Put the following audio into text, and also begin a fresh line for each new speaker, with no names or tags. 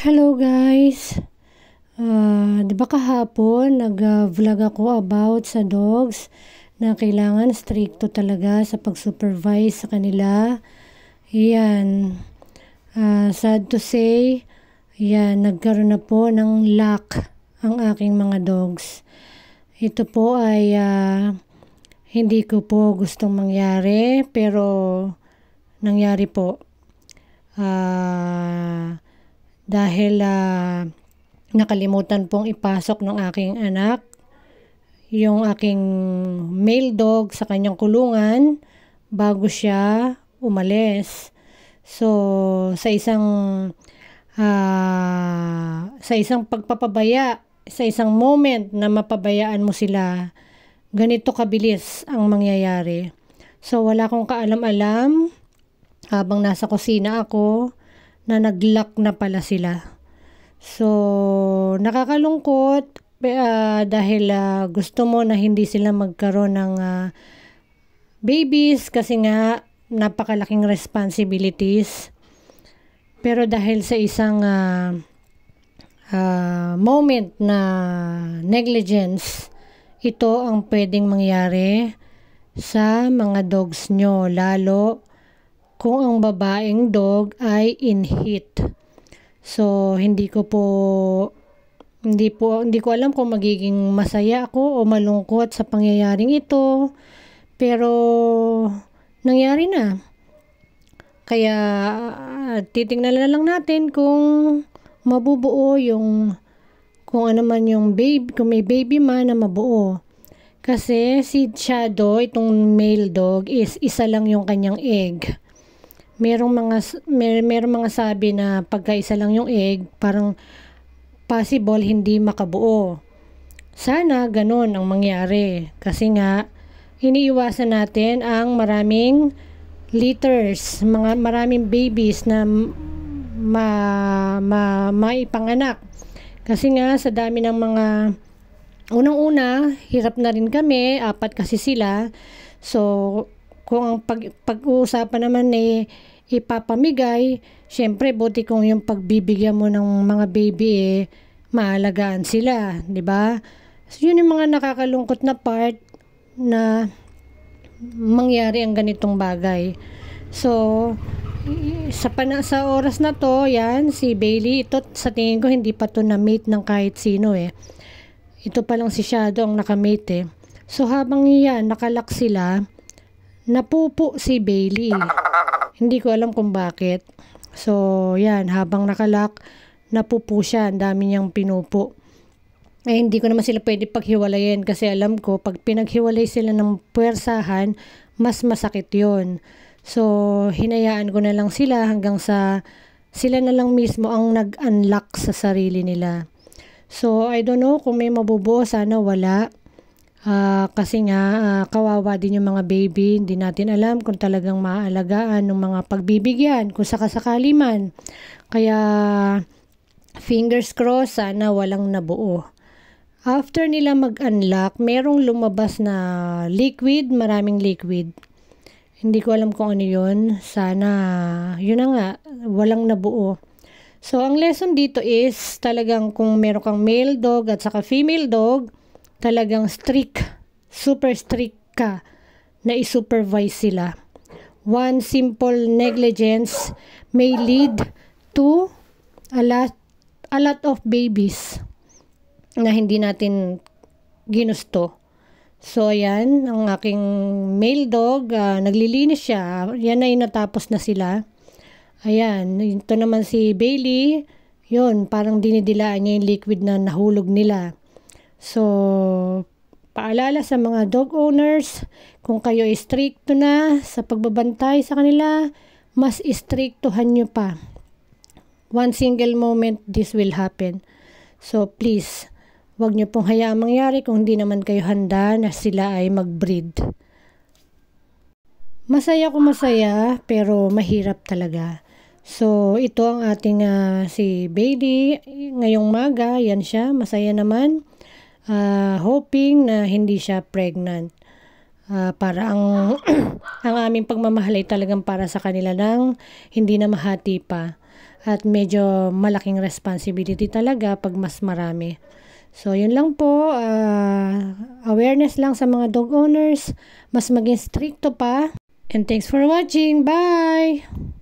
Hello guys! 'Di ba kahapon nag-vlog ako about sa dogs na kailangan stricto talaga sa pag-supervise sa kanila. Yan. Sad to say, yan, nagkaroon na po ng lack ang aking mga dogs. Ito po ay hindi ko po gustong mangyari pero nangyari po. Dahil nakalimutan pong ipasok ng aking anak yung aking male dog sa kanyang kulungan bago siya umalis. So sa isang pagpapabaya, sa isang moment na mapabayaan mo sila, ganito kabilis ang mangyayari. So wala akong kaalam-alam habang nasa kusina ako na nag-lock na pala sila. So, nakakalungkot dahil gusto mo na hindi sila magkaroon ng babies kasi nga napakalaking responsibilities. Pero dahil sa isang moment na negligence, ito ang pwedeng mangyari sa mga dogs nyo, lalo kung ang babaeng dog ay in heat. So hindi ko alam kung magiging masaya ako o malungkot sa pangyayaring ito, pero nangyari na. Kaya titingnan na lang natin kung mabubuo kung ano man yung kung may baby man na mabuo. Kasi si Shadow, itong male dog, is isa lang yung kanyang egg. Merong mga sabi na pagka isa lang yung egg, parang possible hindi makabuo. Sana ganun ang mangyari kasi nga iniiwasan natin ang maraming litters, maraming babies na maipanganak. Kasi nga sa dami ng mga unang-una, hirap na rin kami, 4 kasi sila. So kung ang pag-uusapan naman ipapamigay, syempre buti kung yung pagbibigyan mo ng mga baby maalagaan sila, 'di ba? So yun yung mga nakakalungkot na part na mangyari ang ganitong bagay. So sa oras na to, yan si Bailey, ito sa tingin ko hindi pa to na mate ng kahit sino Ito pa lang si Shadow ang nakamate So habang yan nakalak sila, napupo si Bailey. Hindi ko alam kung bakit. So, yan, habang nakalak, napupo siya. Ang dami niyang pinupo. Hindi ko naman sila pwede paghiwalayin kasi alam ko, pag pinaghiwalay sila ng puwersahan, mas masakit yon. So, hinayaan ko na lang sila hanggang sa sila na lang mismo ang nag-unlock sa sarili nila. So, I don't know kung may mabubuo. Sana wala. Kasi nga kawawa din yung mga baby, hindi natin alam kung talagang maaalagaan ng mga pagbibigyan kung sakasakali man. Kaya fingers crossed, sana walang nabuo. After nila mag-unlock, merong lumabas na liquid, maraming liquid. Hindi ko alam kung ano yun. Sana yun na nga, walang nabuo. So ang lesson dito is talagang kung meron kang male dog at saka female dog, talagang strict, super strict ka na i-supervise sila. One simple negligence may lead to a lot of babies na hindi natin ginusto. So ayan, ang aking male dog, naglilinis siya. Yan ay natapos na sila. Ayan, ito naman si Bailey. Yun, parang dinidilaan niya yung liquid na nahulog nila. So, paalala sa mga dog owners, kung kayo stricto na sa pagbabantay sa kanila, mas strictohan nyo pa. One single moment, this will happen. So, please, wag nyo pong hayaang mangyari kung hindi naman kayo handa na sila ay mag-breed. Masaya, pero mahirap talaga. So, ito ang ating si Bailey. Ngayong maga, yan siya, masaya naman. Hoping na hindi siya pregnant. Para ang ang aming pagmamahal ay talagang para sa kanila nang hindi na mahati pa. At medyo malaking responsibility talaga pag mas marami. So, yun lang po. Awareness lang sa mga dog owners. Mas maging stricto pa. And thanks for watching. Bye!